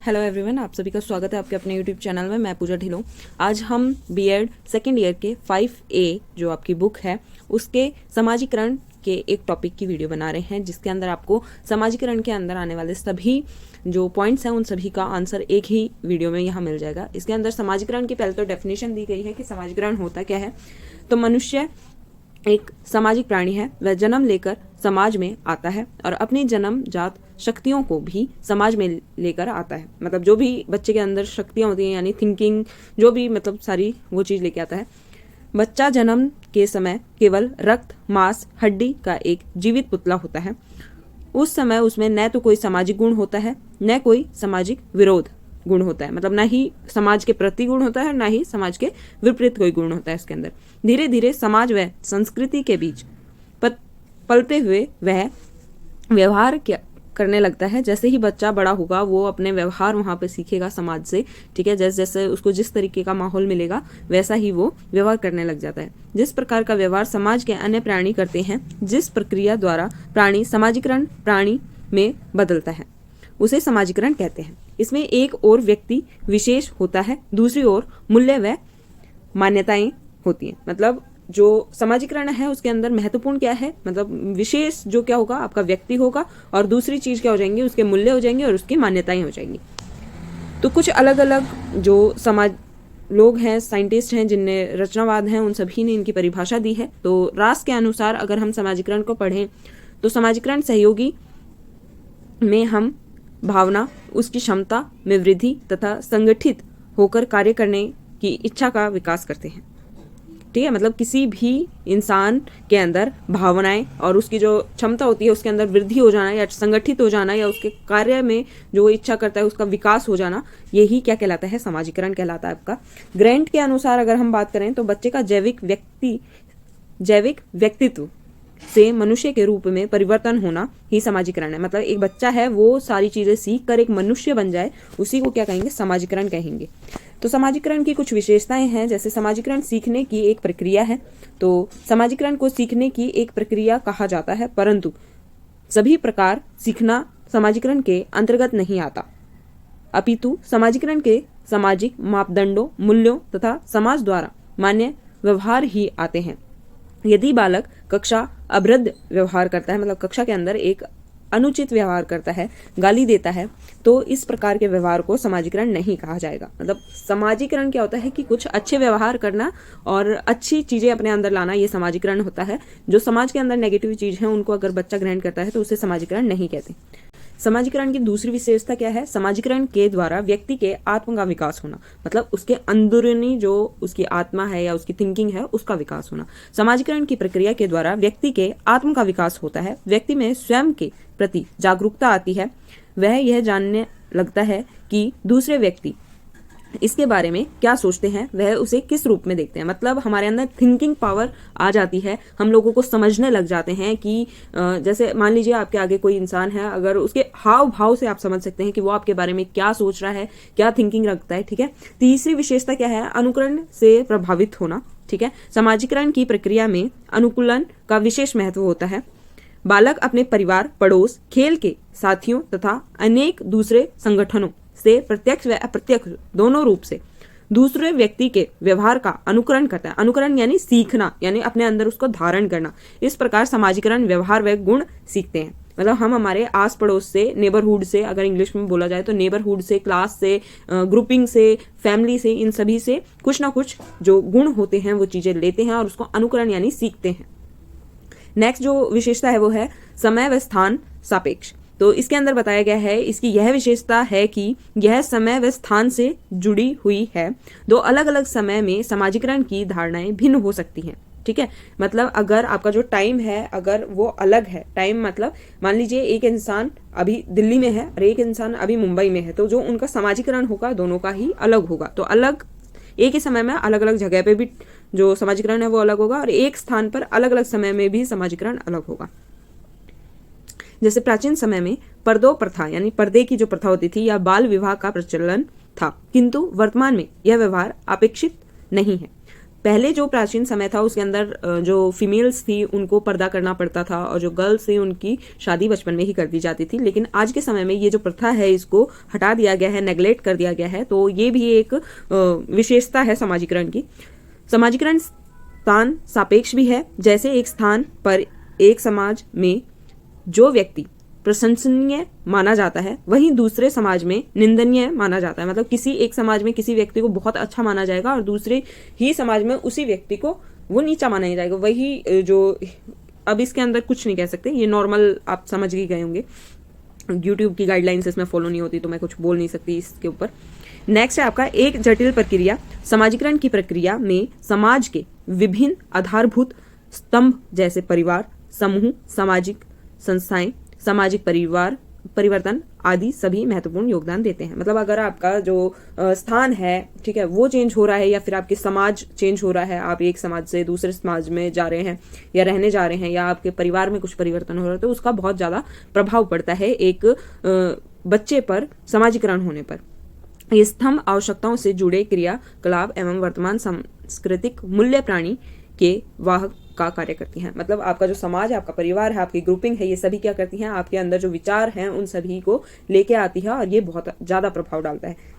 Hello everyone, आप सभी का स्वागत है आपके अपने यूट्यूब चैनल में। मैं पूजा ढिलों। आज हम बीएड सेकेंड ईयर के 5A जो आपकी बुक है उसके समाजीकरण के एक टॉपिक की वीडियो बना रहे हैं, जिसके अंदर आपको समाजीकरण के अंदर आने वाले सभी जो पॉइंट्स हैं उन सभी का आंसर एक ही वीडियो में यहाँ मिल जाएगा। इसके अंदर समाजीकरण की पहले तो डेफिनेशन दी गई है कि समाजीकरण होता क्या है। तो मनुष्य एक सामाजिक प्राणी है। वह जन्म लेकर समाज में आता है और अपनी जन्मजात शक्तियों को भी समाज में लेकर आता है। मतलब जो भी बच्चे के अंदर शक्तियां होती हैं, यानी थिंकिंग, जो भी मतलब सारी वो चीज़ लेके आता है। बच्चा जन्म के समय केवल रक्त, मांस, हड्डी का एक जीवित पुतला होता है। उस समय उसमें न तो कोई सामाजिक गुण होता है, न कोई सामाजिक विरोध गुण होता है। मतलब ना ही समाज के प्रति गुण होता है, ना ही समाज के विपरीत कोई गुण होता है इसके अंदर। धीरे धीरे समाज व संस्कृति के बीच पलते हुए वह व्यवहार करने लगता है। जैसे ही बच्चा बड़ा होगा वो अपने व्यवहार वहाँ पे सीखेगा समाज से, ठीक है। जैसे जैसे उसको जिस तरीके का माहौल मिलेगा वैसा ही वो व्यवहार करने लग जाता है। जिस प्रकार का व्यवहार समाज के अन्य प्राणी करते हैं, जिस प्रक्रिया द्वारा प्राणी समाजीकरण प्राणी में बदलता है, उसे समाजीकरण कहते हैं। इसमें एक और व्यक्ति विशेष होता है, दूसरी ओर मूल्य व मान्यताएं होती हैं। मतलब जो समाजीकरण है उसके अंदर महत्वपूर्ण क्या है, मतलब विशेष जो क्या होगा आपका व्यक्ति होगा, और दूसरी चीज क्या हो जाएंगी, उसके मूल्य हो जाएंगे और उसकी मान्यताएं हो जाएंगी। तो कुछ अलग अलग जो समाज लोग हैं, साइंटिस्ट हैं, जिनने रचनावाद हैं, उन सभी ने इनकी परिभाषा दी है। तो रास के अनुसार अगर हम समाजीकरण को पढ़ें तो समाजीकरण सहयोगी में हम भावना, उसकी क्षमता में वृद्धि तथा संगठित होकर कार्य करने की इच्छा का विकास करते हैं, ठीक है। मतलब किसी भी इंसान के अंदर भावनाएं और उसकी जो क्षमता होती है उसके अंदर वृद्धि हो जाना, या संगठित हो जाना, या उसके कार्य में जो इच्छा करता है उसका विकास हो जाना, यही क्या कहलाता है, समाजीकरण कहलाता है आपका। ग्रेंट के अनुसार अगर हम बात करें तो बच्चे का जैविक व्यक्तित्व से मनुष्य के रूप में परिवर्तन होना ही समाजीकरण है। मतलब एक बच्चा है वो सारी चीजें सीख कर एक मनुष्य बन जाए, उसी को क्या कहेंगे, समाजीकरण कहेंगे। तो समाजीकरण की कुछ विशेषताएं हैं। जैसे समाजीकरण सीखने की एक प्रक्रिया है। तो समाजीकरण को सीखने की एक प्रक्रिया कहा जाता है, परंतु सभी प्रकार सीखना समाजीकरण के अंतर्गत नहीं आता, अपितु समाजीकरण के सामाजिक मापदंडों, मूल्यों तथा समाज द्वारा मान्य व्यवहार ही आते हैं। यदि बालक कक्षा अभद्र व्यवहार करता है, मतलब कक्षा के अंदर एक अनुचित व्यवहार करता है, गाली देता है, तो इस प्रकार के व्यवहार को समाजीकरण नहीं कहा जाएगा। मतलब समाजीकरण क्या होता है कि कुछ अच्छे व्यवहार करना और अच्छी चीजें अपने अंदर लाना, ये समाजीकरण होता है। जो समाज के अंदर नेगेटिव चीज है उनको अगर बच्चा ग्रहण करता है तो उसे समाजीकरण नहीं कहते। समाजीकरण की दूसरी विशेषता क्या है, समाजीकरण के द्वारा व्यक्ति के आत्म का विकास होना। मतलब उसके अंदरूनी जो उसकी आत्मा है या उसकी थिंकिंग है उसका विकास होना। समाजीकरण की प्रक्रिया के द्वारा व्यक्ति के आत्म का विकास होता है। व्यक्ति में स्वयं के प्रति जागरूकता आती है। वह यह जानने लगता है कि दूसरे व्यक्ति इसके बारे में क्या सोचते हैं, वह उसे किस रूप में देखते हैं। मतलब हमारे अंदर थिंकिंग पावर आ जाती है, हम लोगों को समझने लग जाते हैं कि जैसे मान लीजिए आपके आगे कोई इंसान है, अगर उसके हाव भाव से आप समझ सकते हैं कि वो आपके बारे में क्या सोच रहा है, क्या थिंकिंग रखता है, ठीक है। तीसरी विशेषता क्या है, अनुकरण से प्रभावित होना, ठीक है। समाजीकरण की प्रक्रिया में अनुकूलन का विशेष महत्व होता है। बालक अपने परिवार, पड़ोस, खेल के साथियों तथा अनेक दूसरे संगठनों से प्रत्यक्ष व अप्रत्यक्ष दोनों रूप से दूसरे व्यक्ति के व्यवहार का अनुकरण करता है। अनुकरण यानी सीखना, यानी अपने अंदर उसको धारण करना। इस प्रकार समाजीकरण व्यवहार व गुण सीखते हैं। मतलब हम हमारे आस पड़ोस से, नेबरहुड से, अगर इंग्लिश में बोला जाए तो नेबरहुड से, क्लास से, ग्रुपिंग से, फैमिली से, इन सभी से कुछ ना कुछ जो गुण होते हैं वो चीजें लेते हैं और उसको अनुकरण यानी सीखते हैं। नेक्स्ट जो विशेषता है वो है समय व स्थान सापेक्ष। तो इसके अंदर बताया गया है, इसकी यह विशेषता है कि यह समय व स्थान से जुड़ी हुई है। दो अलग अलग समय में समाजीकरण की धारणाएं भिन्न हो सकती हैं, ठीक है। मतलब अगर आपका जो टाइम है अगर वो अलग है, टाइम मतलब मान लीजिए एक इंसान अभी दिल्ली में है और एक इंसान अभी मुंबई में है, तो जो उनका समाजीकरण होगा दोनों का ही अलग होगा। तो अलग एक ही समय में अलग अलग जगह पे भी जो समाजीकरण है वो अलग होगा, और एक स्थान पर अलग अलग समय में भी समाजीकरण अलग होगा। जैसे प्राचीन समय में पर्दो प्रथा यानी पर्दे की जो प्रथा होती थी या बाल विवाह का प्रचलन था, किंतु वर्तमान में यह व्यवहार अपेक्षित नहीं है। पहले जो प्राचीन समय था उसके अंदर जो फीमेल्स थी उनको पर्दा करना पड़ता था और जो गर्ल्स थी उनकी शादी बचपन में ही कर दी जाती थी। लेकिन आज के समय में ये जो प्रथा है इसको हटा दिया गया है, नेग्लेक्ट कर दिया गया है। तो ये भी एक विशेषता है समाजीकरण की। समाजीकरण स्थान सापेक्ष भी है। जैसे एक स्थान पर एक समाज में जो व्यक्ति प्रशंसनीय माना जाता है वहीं दूसरे समाज में निंदनीय माना जाता है। मतलब किसी एक समाज में किसी व्यक्ति को बहुत अच्छा माना जाएगा और दूसरे ही समाज में उसी व्यक्ति को वो नीचा माना जाएगा। वही जो, अब इसके अंदर कुछ नहीं कह सकते, ये नॉर्मल आप समझ ही गए होंगे। यूट्यूब की गाइडलाइंस इसमें फॉलो नहीं होती तो मैं कुछ बोल नहीं सकती इसके ऊपर। नेक्स्ट है आपका एक जटिल प्रक्रिया। समाजीकरण की प्रक्रिया में समाज के विभिन्न आधारभूत स्तंभ जैसे परिवार, समूह, सामाजिक संस्थाएं, सामाजिक परिवर्तन आदि सभी महत्वपूर्ण योगदान देते हैं। मतलब अगर आपका जो स्थान है, ठीक है, वो चेंज हो रहा है या फिर आपके समाज चेंज हो रहा है, आप एक समाज से दूसरे समाज में जा रहे हैं या रहने जा रहे हैं, या आपके परिवार में कुछ परिवर्तन हो रहा है, तो उसका बहुत ज़्यादा प्रभाव पड़ता है एक बच्चे पर समाजीकरण होने पर। ये स्तंभ आवश्यकताओं से जुड़े क्रियाकलाप एवं वर्तमान सांस्कृतिक मूल्य प्राणी के वाहक का कार्य करती हैं। मतलब आपका जो समाज है, आपका परिवार है, आपकी ग्रुपिंग है, ये सभी क्या करती हैं, आपके अंदर जो विचार हैं उन सभी को लेके आती है और ये बहुत ज्यादा प्रभाव डालता है।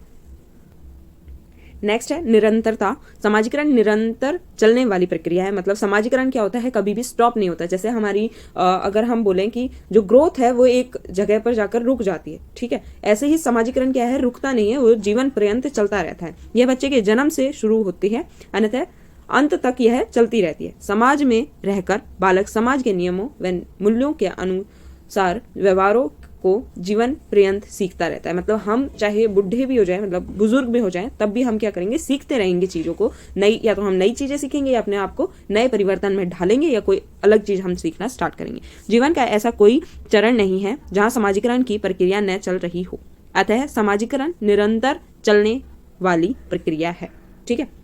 नेक्स्ट है निरंतरता। समाजीकरण निरंतर चलने वाली प्रक्रिया है। मतलब समाजीकरण क्या होता है, कभी भी स्टॉप नहीं होता। जैसे हमारी अगर हम बोलें कि जो ग्रोथ है वो एक जगह पर जाकर रुक जाती है, ठीक है, ऐसे ही समाजीकरण क्या है, रुकता नहीं है, वो जीवन पर्यंत चलता रहता है। यह बच्चे के जन्म से शुरू होती है, अन्यथा अंत तक यह चलती रहती है। समाज में रहकर बालक समाज के नियमों व मूल्यों के अनुसार व्यवहारों को जीवन पर्यंत सीखता रहता है। मतलब हम चाहे बुढ़े भी हो जाए, मतलब बुजुर्ग भी हो जाए, तब भी हम क्या करेंगे, सीखते रहेंगे चीजों को। नई, या तो हम नई चीजें सीखेंगे या अपने आप को नए परिवर्तन में ढालेंगे या कोई अलग चीज हम सीखना स्टार्ट करेंगे। जीवन का ऐसा कोई चरण नहीं है जहां समाजीकरण की प्रक्रिया न चल रही हो। अतः समाजीकरण निरंतर चलने वाली प्रक्रिया है, ठीक है।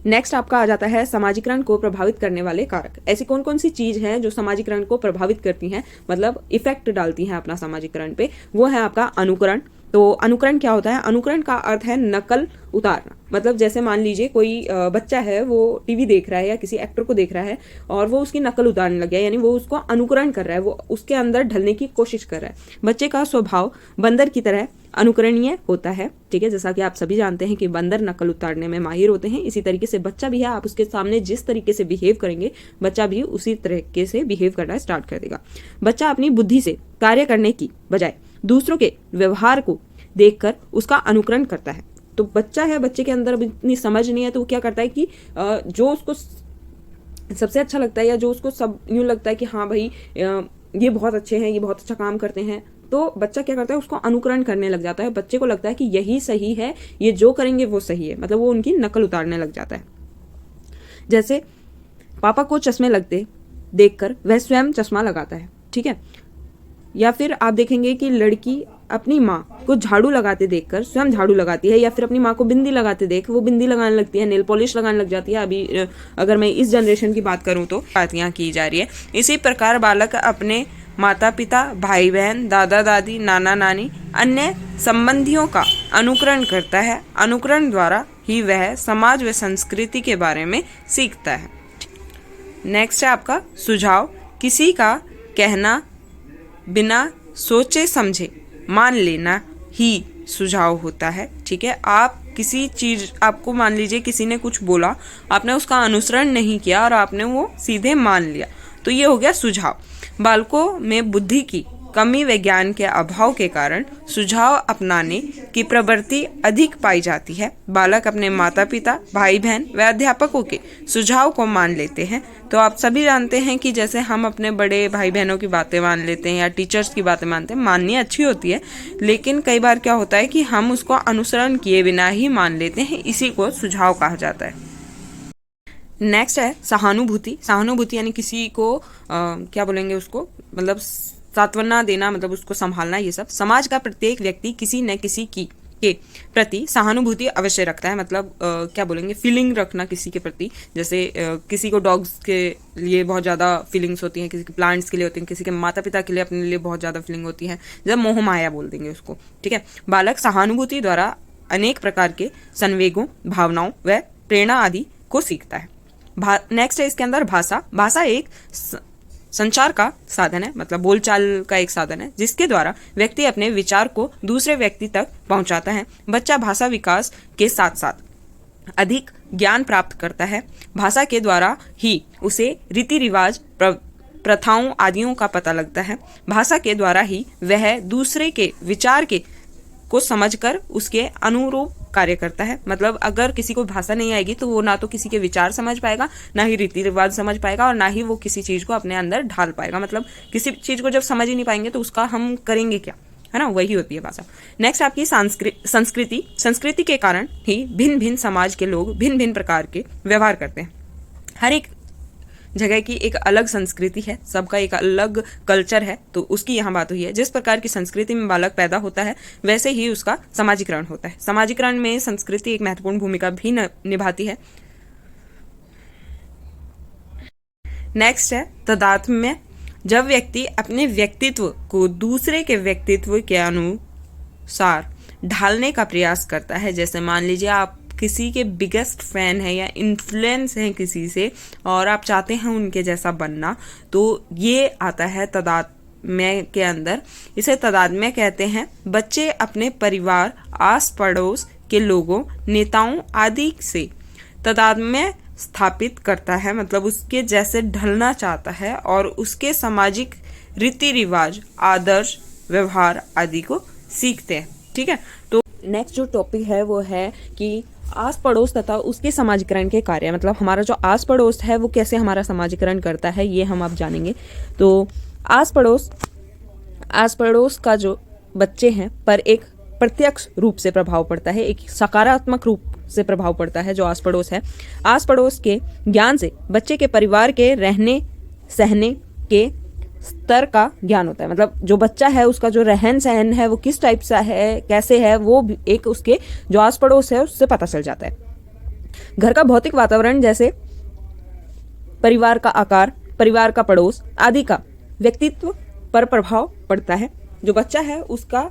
नेक्स्ट आपका आ जाता है समाजीकरण को प्रभावित करने वाले कारक। ऐसी कौन कौन सी चीज है जो समाजीकरण को प्रभावित करती हैं, मतलब इफेक्ट डालती हैं अपना समाजीकरण पे। वो है आपका अनुकरण। तो अनुकरण क्या होता है, अनुकरण का अर्थ है नकल उतारना। मतलब जैसे मान लीजिए कोई बच्चा है, वो टीवी देख रहा है या किसी एक्टर को देख रहा है और वो उसकी नकल उतारने लग गया, यानी वो उसको अनुकरण कर रहा है, वो उसके अंदर ढलने की कोशिश कर रहा है। बच्चे का स्वभाव बंदर की तरह अनुकरणीय होता है, ठीक है। जैसा कि आप सभी जानते हैं कि बंदर नकल उतारने में माहिर होते हैं, इसी तरीके से बच्चा भी है। आप उसके सामने जिस तरीके से बिहेव करेंगे, बच्चा भी उसी तरीके से बिहेव करना स्टार्ट कर देगा। बच्चा अपनी बुद्धि से कार्य करने की बजाय दूसरों के व्यवहार को देखकर उसका अनुकरण करता है। तो बच्चा है, बच्चे के अंदर इतनी समझ नहीं है, तो वो क्या करता है कि जो उसको सबसे अच्छा लगता है या जो उसको सब यूं लगता है कि हाँ भाई ये बहुत अच्छे हैं, ये बहुत अच्छा काम करते हैं, तो बच्चा क्या करता है, उसको अनुकरण करने लग जाता है। बच्चे को लगता है कि यही सही है, ये जो करेंगे वो सही है, मतलब वो उनकी नकल उतारने लग जाता है। जैसे पापा को चश्मे लगते देखकर वह स्वयं चश्मा लगाता है, ठीक है। या फिर आप देखेंगे कि लड़की अपनी माँ को झाड़ू लगाते देखकर स्वयं झाड़ू लगाती है, या फिर अपनी माँ को बिंदी लगाते देख वो बिंदी लगाने लगती है, नेल पॉलिश लगाने लग जाती है। अभी अगर मैं इस जनरेशन की बात करूँ तो बातियाँ की जा रही है। इसी प्रकार बालक अपने माता पिता, भाई बहन, दादा दादी, नाना नानी, अन्य संबंधियों का अनुकरण करता है। अनुकरण द्वारा ही वह समाज व संस्कृति के बारे में सीखता है। नेक्स्ट है आपका सुझाव। किसी का कहना बिना सोचे समझे मान लेना ही सुझाव होता है, ठीक है। आप किसी चीज, आपको मान लीजिए किसी ने कुछ बोला, आपने उसका अनुसरण नहीं किया और आपने वो सीधे मान लिया, तो ये हो गया सुझाव। बालकों में बुद्धि की कमी व ज्ञान के अभाव के कारण सुझाव अपनाने की प्रवृत्ति अधिक पाई जाती है। बालक अपने माता पिता, भाई बहन व अध्यापकों के सुझाव को मान लेते हैं। तो आप सभी जानते हैं कि जैसे हम अपने बड़े भाई बहनों की बातें मान लेते हैं या टीचर्स की बातें मानते हैं, माननी अच्छी होती है, लेकिन कई बार क्या होता है कि हम उसको अनुसरण किए बिना ही मान लेते हैं, इसी को सुझाव कहा जाता है। नेक्स्ट है सहानुभूति। सहानुभूति यानी किसी को क्या बोलेंगे उसको, मतलब सांत्वना देना, मतलब उसको संभालना। ये सब समाज का प्रत्येक व्यक्ति किसी न किसी की के प्रति सहानुभूति अवश्य रखता है। मतलब क्या बोलेंगे, फीलिंग रखना किसी के प्रति। जैसे किसी को डॉग्स के लिए बहुत ज़्यादा फीलिंग्स होती हैं, किसी के प्लांट्स के लिए होती हैं, किसी के माता पिता के लिए अपने लिए बहुत ज़्यादा फीलिंग होती है, जैसे मोह माया बोल देंगे उसको, ठीक है। बालक सहानुभूति द्वारा अनेक प्रकार के संवेगों, भावनाओं व प्रेरणा आदि को सीखता है। नेक्स्ट है इसके अंदर भाषा। भाषा एक संचार का साधन है, मतलब बोलचाल का एक साधन है, जिसके द्वारा व्यक्ति अपने विचार को दूसरे व्यक्ति तक पहुंचाता है। बच्चा भाषा विकास के साथ साथ अधिक ज्ञान प्राप्त करता है। भाषा के द्वारा ही उसे रीति रिवाज, प्रथाओं आदियों का पता लगता है। भाषा के द्वारा ही वह दूसरे के विचार को समझकर उसके अनुरूप कार्य करता है। मतलब अगर किसी को भाषा नहीं आएगी तो वो ना तो किसी के विचार समझ पाएगा, ना ही रीति रिवाज समझ पाएगा, और ना ही वो किसी चीज़ को अपने अंदर ढाल पाएगा। मतलब किसी चीज़ को जब समझ ही नहीं पाएंगे तो उसका हम करेंगे क्या, है ना, वही होती है भाषा। नेक्स्ट आपकी संस्कृति। संस्कृति के कारण ही भिन्न भिन्न समाज के लोग भिन्न भिन्न प्रकार के व्यवहार करते हैं। हर एक जगह की एक अलग संस्कृति है, सबका एक अलग कल्चर है, तो उसकी यहाँ बात हुई है। जिस प्रकार की संस्कृति में बालक पैदा होता है वैसे ही उसका समाजीकरण होता है। समाजीकरण में संस्कृति एक महत्वपूर्ण भूमिका भी निभाती है। नेक्स्ट है तादात्म्य। जब व्यक्ति अपने व्यक्तित्व को दूसरे के व्यक्तित्व के अनुसार ढालने का प्रयास करता है, जैसे मान लीजिए आप किसी के बिगेस्ट फैन है या इन्फ्लुएंस हैं किसी से और आप चाहते हैं उनके जैसा बनना, तो ये आता है तादात्म्य के अंदर। इसे तादात्म्य कहते हैं। बच्चे अपने परिवार, आस पड़ोस के लोगों, नेताओं आदि से तादात्म्य स्थापित करता है, मतलब उसके जैसे ढलना चाहता है और उसके सामाजिक रीति रिवाज, आदर्श, व्यवहार आदि को सीखते हैं। ठीक है, तो नेक्स्ट जो टॉपिक है वो है कि आस पड़ोस तथा उसके समाजीकरण के कार्य, मतलब हमारा जो आस पड़ोस है वो कैसे हमारा समाजीकरण करता है, ये हम अब जानेंगे। तो आस पड़ोस का जो बच्चे हैं पर एक प्रत्यक्ष रूप से प्रभाव पड़ता है, एक सकारात्मक रूप से प्रभाव पड़ता है जो आस पड़ोस है। आस पड़ोस के ज्ञान से बच्चे के परिवार के रहने सहने के स्तर का ज्ञान होता है। मतलब जो बच्चा है उसका जो रहन सहन है वो किस टाइप सा है, कैसे है, वो एक उसके जो आस पड़ोस है उससे पता चल जाता है। घर का भौतिक वातावरण जैसे परिवार का आकार, परिवार का पड़ोस आदि का व्यक्तित्व पर प्रभाव पड़ता है। जो बच्चा है उसका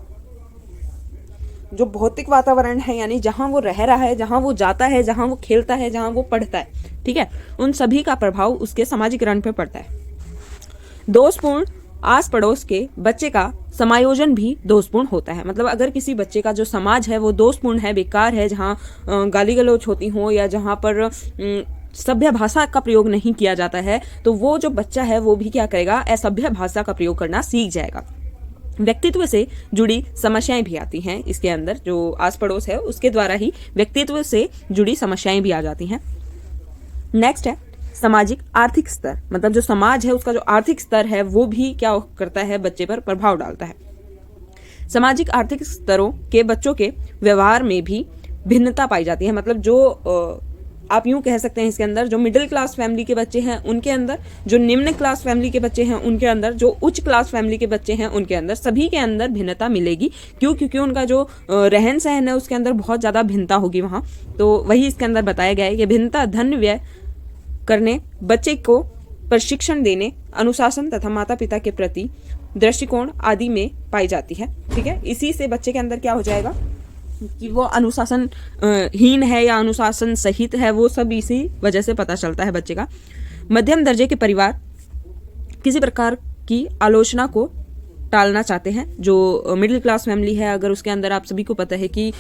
जो भौतिक वातावरण है, यानी जहाँ वो रह रहा है, जहाँ वो जाता है, जहाँ वो खेलता है, जहाँ वो पढ़ता है, ठीक है, उन सभी का प्रभाव उसके समाजीकरण पर पड़ता है। दोषपूर्ण आस पड़ोस के बच्चे का समायोजन भी दोषपूर्ण होता है। मतलब अगर किसी बच्चे का जो समाज है वो दोषपूर्ण है, बेकार है, जहाँ गाली गलौज होती हो या जहाँ पर सभ्य भाषा का प्रयोग नहीं किया जाता है, तो वो जो बच्चा है वो भी क्या करेगा, असभ्य भाषा का प्रयोग करना सीख जाएगा। व्यक्तित्व से जुड़ी समस्याएं भी आती हैं इसके अंदर। जो आस पड़ोस है उसके द्वारा ही व्यक्तित्व से जुड़ी समस्याएं भी आ जाती हैं। नेक्स्ट है सामाजिक आर्थिक स्तर। मतलब जो समाज है उसका जो आर्थिक स्तर है वो भी क्या करता है, बच्चे पर प्रभाव डालता है। सामाजिक आर्थिक स्तरों के बच्चों के व्यवहार में भी भिन्नता पाई जाती है। मतलब जो आप यूं कह सकते हैं इसके अंदर जो मिडिल क्लास फैमिली के बच्चे हैं उनके अंदर, जो निम्न क्लास फैमिली के बच्चे हैं उनके अंदर, जो उच्च क्लास फैमिली के बच्चे हैं उनके अंदर, सभी के अंदर भिन्नता मिलेगी। क्यों? क्योंकि उनका जो रहन सहन है उसके अंदर बहुत ज़्यादा भिन्नता होगी वहाँ। तो वही इसके अंदर बताया गया है कि भिन्नता धन व्यय करने, बच्चे को प्रशिक्षण देने, अनुशासन तथा माता पिता के प्रति दृष्टिकोण आदि में पाई जाती है। ठीक है, इसी से बच्चे के अंदर क्या हो जाएगा कि वो अनुशासन हीन है या अनुशासन सहित है, वो सब इसी वजह से पता चलता है बच्चे का। मध्यम दर्जे के परिवार किसी प्रकार की आलोचना को टालना चाहते हैं। जो मिडिल क्लास फैमिली है, अगर उसके अंदर आप सभी को पता है कि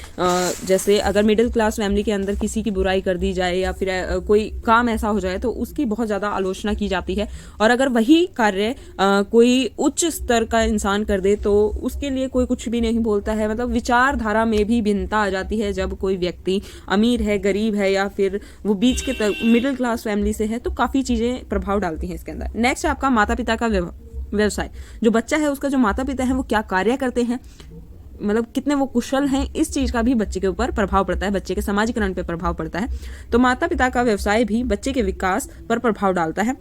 जैसे अगर मिडिल क्लास फैमिली के अंदर किसी की बुराई कर दी जाए या फिर कोई काम ऐसा हो जाए तो उसकी बहुत ज़्यादा आलोचना की जाती है। और अगर वही कार्य कोई उच्च स्तर का इंसान कर दे तो उसके लिए कोई कुछ भी नहीं बोलता है। मतलब विचारधारा में भी भिन्नता आ जाती है। जब कोई व्यक्ति अमीर है, गरीब है या फिर वो बीच के मिडिल क्लास फैमिली से है, तो काफ़ी चीज़ें प्रभाव डालती हैं इसके अंदर। नेक्स्ट आपका माता पिता का व्यवसाय। जो बच्चा है उसका जो माता पिता है वो क्या कार्य करते हैं, मतलब कितने वो कुशल हैं, इस चीज़ का भी बच्चे के ऊपर प्रभाव पड़ता है, बच्चे के समाजीकरण पर प्रभाव पड़ता है। तो माता पिता का व्यवसाय भी बच्चे के विकास पर प्रभाव डालता है।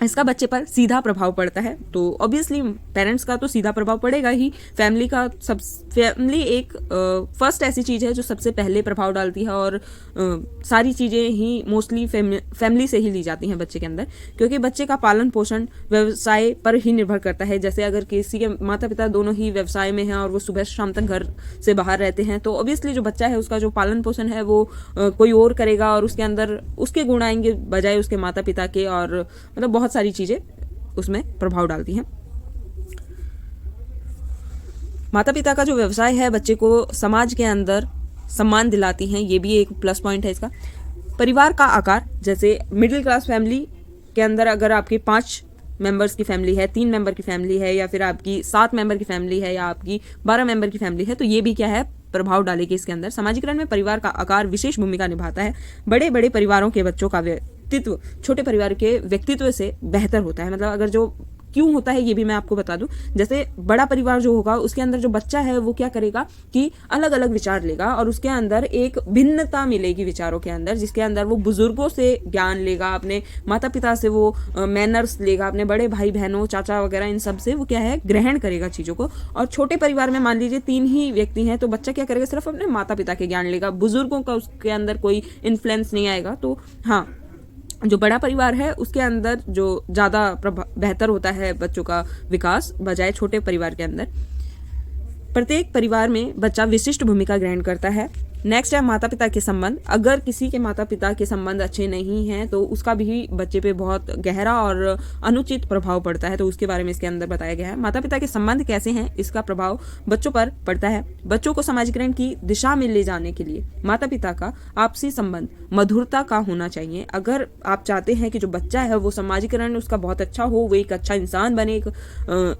इसका बच्चे पर सीधा प्रभाव पड़ता है। तो ऑब्वियसली पेरेंट्स का तो सीधा प्रभाव पड़ेगा ही। फैमिली एक फर्स्ट ऐसी चीज़ है जो सबसे पहले प्रभाव डालती है, और सारी चीज़ें ही मोस्टली फैमिली से ही ली जाती हैं बच्चे के अंदर, क्योंकि बच्चे का पालन पोषण व्यवसाय पर ही निर्भर करता है। जैसे अगर किसी के माता पिता दोनों ही व्यवसाय में हैं और वो सुबह शाम तक घर से बाहर रहते हैं, तो ऑब्वियसली जो बच्चा है उसका जो पालन पोषण है वो कोई और करेगा, और उसके अंदर उसके गुण आएंगे बजाय उसके माता पिता के, और मतलब बहुत सारी चीज़ें उसमें प्रभाव डालती हैं। माता पिता का जो व्यवसाय है बच्चे को समाज के अंदर सम्मान दिलाती हैं, ये भी एक प्लस पॉइंट है इसका। परिवार का आकार, जैसे मिडिल क्लास फैमिली के अंदर अगर आपकी 5 मेंबर्स की फैमिली है, 3 मेंबर की फैमिली है, या फिर आपकी 7 मेंबर की फैमिली है, या आपकी 12 मेंबर की फैमिली है, तो ये भी क्या है, प्रभाव डालेगी इसके अंदर। समाजीकरण में परिवार का आकार विशेष भूमिका निभाता है। बड़े बड़े परिवारों के बच्चों का व्यक्तित्व छोटे परिवार के व्यक्तित्व से बेहतर होता है। मतलब अगर जो क्यों होता है ये भी मैं आपको बता दूं। जैसे बड़ा परिवार जो होगा उसके अंदर जो बच्चा है वो क्या करेगा कि अलग अलग विचार लेगा, और उसके अंदर एक भिन्नता मिलेगी विचारों के अंदर, जिसके अंदर वो बुजुर्गों से ज्ञान लेगा, अपने माता पिता से वो मैनर्स लेगा, अपने बड़े भाई बहनों चाचा वगैरह इन सब से वो क्या है ग्रहण करेगा चीज़ों को। और छोटे परिवार में मान लीजिए 3 ही व्यक्ति हैं, तो बच्चा क्या करेगा, सिर्फ अपने माता पिता के ज्ञान लेगा, बुजुर्गों का उसके अंदर कोई इन्फ्लुएंस नहीं आएगा। तो हाँ, जो बड़ा परिवार है उसके अंदर जो ज़्यादा बेहतर होता है बच्चों का विकास बजाय छोटे परिवार के अंदर। प्रत्येक परिवार में बच्चा विशिष्ट भूमिका ग्रहण करता है। नेक्स्ट है माता पिता के संबंध। अगर किसी के माता पिता के संबंध अच्छे नहीं हैं तो उसका भी बच्चे पे बहुत गहरा और अनुचित प्रभाव पड़ता है, तो उसके बारे में इसके अंदर बताया गया है। माता पिता के संबंध कैसे हैं, इसका प्रभाव बच्चों पर पड़ता है। बच्चों को समाजीकरण की दिशा में ले जाने के लिए माता पिता का आपसी संबंध मधुरता का होना चाहिए। अगर आप चाहते हैं कि जो बच्चा है वो समाजीकरण उसका बहुत अच्छा हो, वो एक अच्छा इंसान बने, एक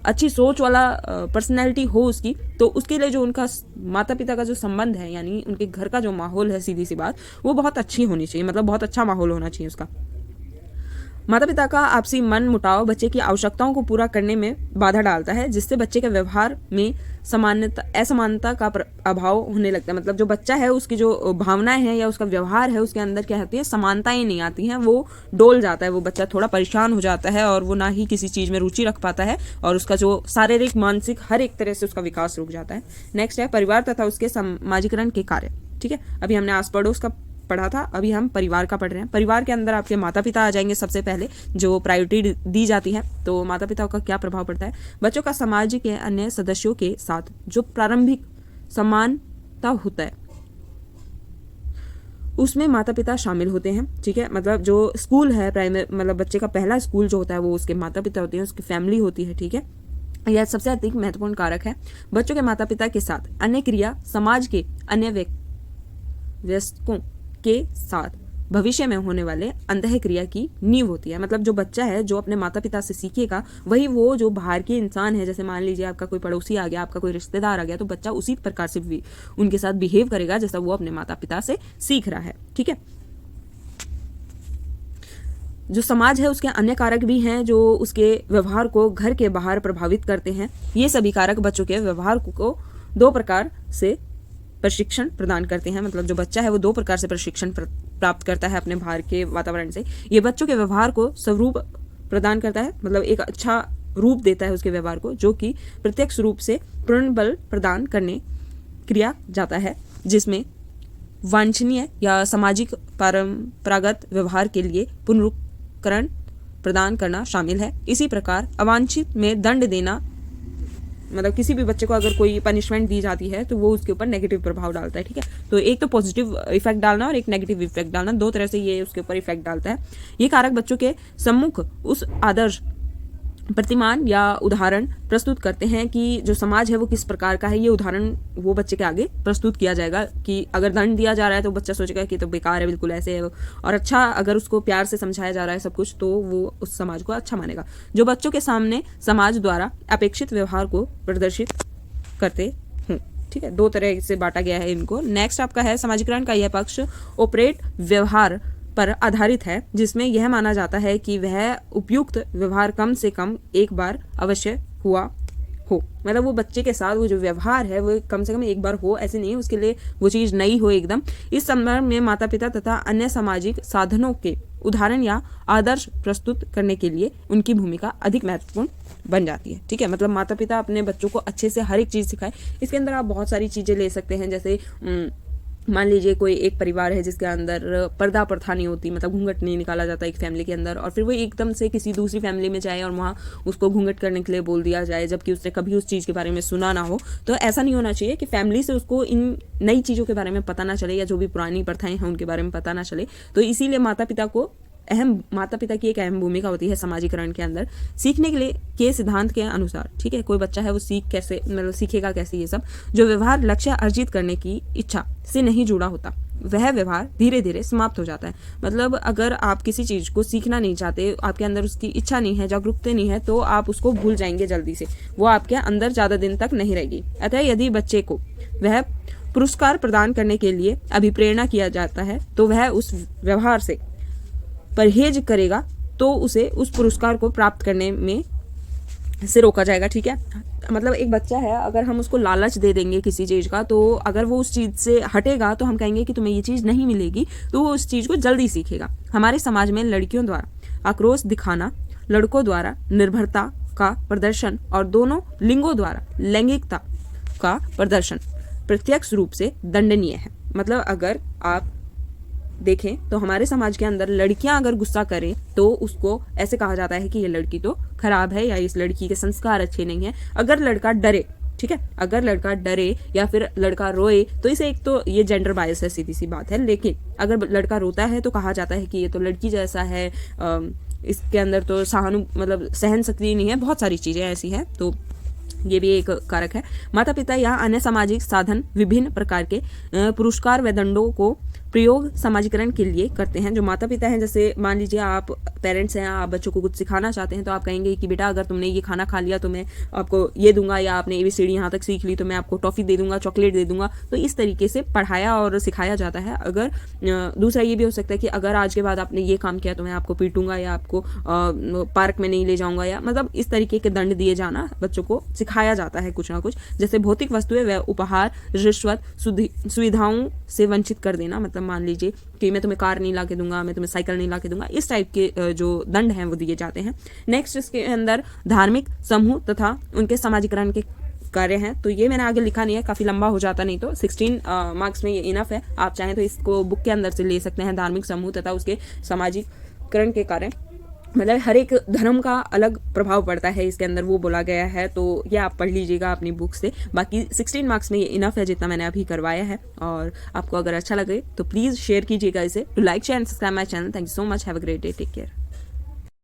अच्छी सोच वाला पर्सनैलिटी हो उसकी, तो उसके लिए जो उनका माता पिता का जो संबंध है, यानी उनके घर का जो माहौल है, सीधी सी बात, वो बहुत अच्छी होनी चाहिए, मतलब बहुत अच्छा माहौल होना चाहिए उसका। माता पिता का आपसी मन मुटाव बच्चे की आवश्यकताओं को पूरा करने में बाधा डालता है, जिससे बच्चे के व्यवहार में असमानता का अभाव होने लगता है। मतलब जो बच्चा है उसकी जो भावनाएं हैं या उसका व्यवहार है उसके अंदर क्या होती है, समानताएं नहीं आती हैं, वो डोल जाता है, वो बच्चा थोड़ा परेशान हो जाता है, और वो ना ही किसी चीज़ में रुचि रख पाता है, और उसका जो शारीरिक मानसिक हर एक तरह से उसका विकास रुक जाता है। नेक्स्ट है परिवार तथा उसके समाजीकरण के कार्य। ठीक है, अभी हमने आस पड़ोस का पढ़ा था, अभी हम परिवार का पढ़ रहे हैं। परिवार के अंदर आपके माता पिता आ जाएंगे सबसे पहले, जो प्रायोरिटी दी जाती है। तो माता पिता का क्या प्रभाव पड़ता है, बच्चों का समाज के अन्य सदस्यों के साथ जो प्रारंभिक समानता होता है उसमें माता पिता शामिल होते हैं। ठीक है, मतलब जो स्कूल है प्राइमरी, मतलब बच्चे का पहला स्कूल जो होता है वो उसके माता पिता होते हैं, उसकी फैमिली होती है। ठीक है, यह सबसे अधिक महत्वपूर्ण कारक है। बच्चों के माता पिता के साथ अन्य क्रिया समाज के अन्य वयस्कों के साथ भविष्य में होने वाले अंतः क्रिया की नींव होती है। मतलब जो बच्चा है जो अपने माता पिता से सीखेगा वही वो जो बाहर के इंसान है, जैसे मान लीजिए आपका कोई पड़ोसी आ गया, आपका कोई रिश्तेदार आ गया, तो बच्चा उसी प्रकार से भी उनके साथ बिहेव करेगा जैसा वो अपने माता पिता से सीख रहा है। ठीक है, जो समाज है उसके अन्य कारक भी हैं जो उसके व्यवहार को घर के बाहर प्रभावित करते हैं। ये सभी कारक बच्चों के व्यवहार को 2 प्रकार से प्रशिक्षण प्रदान करते हैं। मतलब जो बच्चा है वो 2 प्रकार से प्रशिक्षण प्राप्त करता है अपने बाहर के वातावरण से। ये बच्चों के व्यवहार को स्वरूप प्रदान करता है, मतलब एक अच्छा रूप देता है उसके व्यवहार को, जो कि प्रत्यक्ष रूप से पूर्ण बल प्रदान करने क्रिया जाता है, जिसमें वांछनीय या सामाजिक परंपरागत व्यवहार के लिए पुनरुत्करण प्रदान करना शामिल है। इसी प्रकार अवांछित में दंड देना, मतलब किसी भी बच्चे को अगर कोई पनिशमेंट दी जाती है तो वो उसके ऊपर नेगेटिव प्रभाव डालता है। ठीक है, तो एक तो पॉजिटिव इफेक्ट डालना और एक नेगेटिव इफेक्ट डालना, 2 तरह से ये उसके ऊपर इफेक्ट डालता है। ये कारक बच्चों के सम्मुख उस आदर्श प्रतिमान या उदाहरण प्रस्तुत करते हैं कि जो समाज है वो किस प्रकार का है। ये उदाहरण वो बच्चे के आगे प्रस्तुत किया जाएगा कि अगर दंड दिया जा रहा है तो बच्चा सोचेगा कि तो बेकार है, बिल्कुल ऐसे है, और अच्छा अगर उसको प्यार से समझाया जा रहा है सब कुछ तो वो उस समाज को अच्छा मानेगा। जो बच्चों के सामने समाज द्वारा अपेक्षित व्यवहार को प्रदर्शित करते हों। ठीक है, 2 तरह से बांटा गया है इनको। नेक्स्ट आपका है समाजीकरण का यह पक्ष ऑपरेट व्यवहार पर आधारित है, जिसमें यह माना जाता है कि वह उपयुक्त व्यवहार कम से कम एक बार अवश्य हुआ हो, मतलब वो बच्चे के साथ वो जो व्यवहार है वो कम से कम एक बार हो, ऐसे नहीं है उसके लिए वो चीज़ नई हो एकदम। इस संदर्भ में माता पिता तथा अन्य सामाजिक साधनों के उदाहरण या आदर्श प्रस्तुत करने के लिए उनकी भूमिका अधिक महत्वपूर्ण बन जाती है। ठीक है, मतलब माता पिता अपने बच्चों को अच्छे से हर एक चीज़ सिखाए। इसके अंदर आप बहुत सारी चीज़ें ले सकते हैं, जैसे मान लीजिए कोई एक परिवार है जिसके अंदर पर्दा प्रथा नहीं होती, मतलब घूंघट नहीं निकाला जाता एक फैमिली के अंदर, और फिर वो एकदम से किसी दूसरी फैमिली में जाए और वहाँ उसको घूंघट करने के लिए बोल दिया जाए, जबकि उसने कभी उस चीज़ के बारे में सुना ना हो। तो ऐसा नहीं होना चाहिए कि फैमिली से उसको इन नई चीज़ों के बारे में पता ना चले, या जो भी पुरानी प्रथाएं हैं उनके बारे में पता ना चले। तो इसीलिए माता पिता की एक अहम भूमिका होती है समाजीकरण के अंदर। सीखने के लिए के सिद्धांत के अनुसार, ठीक है, कोई बच्चा है वो सीखेगा कैसे, ये सब जो व्यवहार लक्ष्य अर्जित करने की इच्छा से नहीं जुड़ा होता, वह व्यवहार धीरे धीरे समाप्त हो जाता है। मतलब अगर आप किसी चीज़ को सीखना नहीं चाहते, आपके अंदर उसकी इच्छा नहीं है, जागरूकता नहीं है, तो आप उसको भूल जाएंगे जल्दी से, वो आपके अंदर ज़्यादा दिन तक नहीं रहेगी। अतः यदि बच्चे को वह पुरस्कार प्रदान करने के लिए अभिप्रेरणा किया जाता है तो वह उस व्यवहार से परहेज करेगा, तो उसे उस पुरस्कार को प्राप्त करने में से रोका जाएगा। ठीक है, मतलब एक बच्चा है, अगर हम उसको लालच दे देंगे किसी चीज़ का, तो अगर वो उस चीज़ से हटेगा तो हम कहेंगे कि तुम्हें ये चीज़ नहीं मिलेगी, तो वो उस चीज़ को जल्दी सीखेगा। हमारे समाज में लड़कियों द्वारा आक्रोश दिखाना, लड़कों द्वारा निर्भरता का प्रदर्शन और दोनों लिंगों द्वारा लैंगिकता का प्रदर्शन प्रत्यक्ष रूप से दंडनीय है। मतलब अगर आप देखें तो हमारे समाज के अंदर लड़कियां अगर गुस्सा करें तो उसको ऐसे कहा जाता है कि ये लड़की तो खराब है, या इस लड़की के संस्कार अच्छे नहीं हैं। अगर लड़का डरे, ठीक है, अगर लड़का डरे या फिर लड़का रोए, तो इसे एक तो ये जेंडर बायस है, सीधी सी बात है। लेकिन अगर लड़का रोता है तो कहा जाता है कि ये तो लड़की जैसा है, इसके अंदर तो मतलब सहन शक्ति नहीं है, बहुत सारी चीज़ें ऐसी हैं। तो ये भी एक कारक है। माता पिता या अन्य सामाजिक साधन विभिन्न प्रकार के पुरस्कार व दंडों को प्रयोग समाजीकरण के लिए करते हैं। जो माता पिता हैं, जैसे मान लीजिए आप पेरेंट्स हैं, आप बच्चों को कुछ सिखाना चाहते हैं, तो आप कहेंगे कि बेटा अगर तुमने ये खाना खा लिया तो मैं आपको ये दूंगा, या आपने ABCD यहाँ तक सीख ली तो मैं आपको टॉफ़ी दे दूंगा, चॉकलेट दे दूंगा। तो इस तरीके से पढ़ाया और सिखाया जाता है। अगर दूसरा ये भी हो सकता है कि अगर आज के बाद आपने ये काम किया तो मैं आपको पीटूंगा, या आपको पार्क में नहीं ले जाऊंगा, या मतलब इस तरीके के दंड दिए जाना बच्चों को सिखाया जाता है कुछ ना कुछ। जैसे भौतिक वस्तुएं व उपहार, रिश्वत, सुविधाओं से वंचित कर देना, मतलब मान लीजिए कि मैं तुम्हें कार नहीं ला के दूंगा, मैं तुम्हें साइकिल नहीं ला के दूंगा, इस टाइप के जो दंड हैं वो दिए जाते हैं। नेक्स्ट इसके अंदर धार्मिक समूह तथा उनके समाजीकरण के कार्य हैं। तो ये मैंने आगे लिखा नहीं है, काफ़ी लंबा हो जाता, नहीं तो 16 मार्क्स में ये इनफ है। आप चाहें तो इसको बुक के अंदर से ले सकते हैं, धार्मिक समूह तथा उसके समाजीकरण के कार्य। मतलब हर एक धर्म का अलग प्रभाव पड़ता है इसके अंदर, वो बोला गया है। तो ये आप पढ़ लीजिएगा अपनी बुक से। बाकी 16 मार्क्स में ये इनफ है जितना मैंने अभी करवाया है। और आपको अगर अच्छा लगे तो प्लीज़ शेयर कीजिएगा इसे। To like, share and subscribe my channel. Thank you so much. Have a great day. Take care.